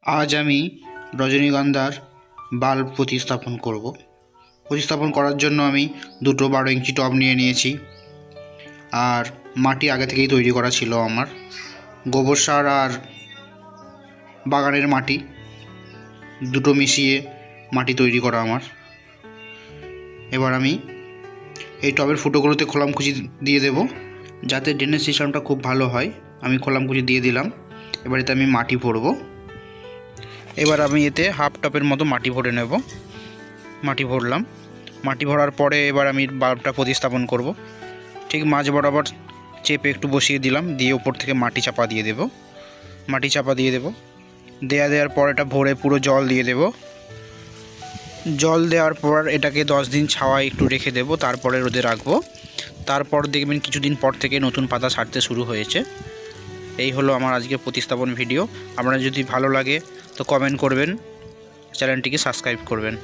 আজ আমি রজনীগন্ধার বাল্ব প্রতিস্থাপন করব। প্রতিস্থাপন করার জন্য আমি দুটো 12 ইঞ্চি টব নিয়ে নিয়েছি। আর মাটি আগে থেকেই তৈরি করা ছিল আমার, গোবর সার আর বাগানের মাটি দুটো মিশিয়ে মাটি তৈরি করা আমার। এবার আমি এই টবের ফুটোগুলোতে খোলামকুচি দিয়ে দেব, যাতে ড্রেনেজ সিস্টেমটা খুব ভালো হয়। আমি খোলামকুচি দিয়ে দিলাম। এবার এতে আমি মাটি ভরবো। এবার আমি এতে হাফ টপের মতো মাটি ভরে নেব। মাটি ভরলাম। মাটি ভরার পরে এবার আমি বাল্বটা প্রতিস্থাপন করব। ঠিক মাঝ বরাবর চেপে একটু বসিয়ে দিলাম, দিয়ে উপর থেকে মাটি চাপা দিয়ে দেব। মাটি চাপা দিয়ে দেব। দেওয়ার পর এটা ভরে পুরো জল দিয়ে দেব। জল দেওয়ার পর এটাকে 10 দিন ছাওয়ায় একটু রেখে দেব, তারপরে রোদে রাখবো। তারপর দেখবেন কিছুদিন পর থেকে নতুন পাতা ছাড়তে শুরু হয়েছে। এই হলো আমার আজকে প্রতিস্থাপন ভিডিও। আপনার যদি ভালো লাগে তো কমেন্ট করবেন, চ্যানেলটিকে সাবস্ক্রাইব করবেন।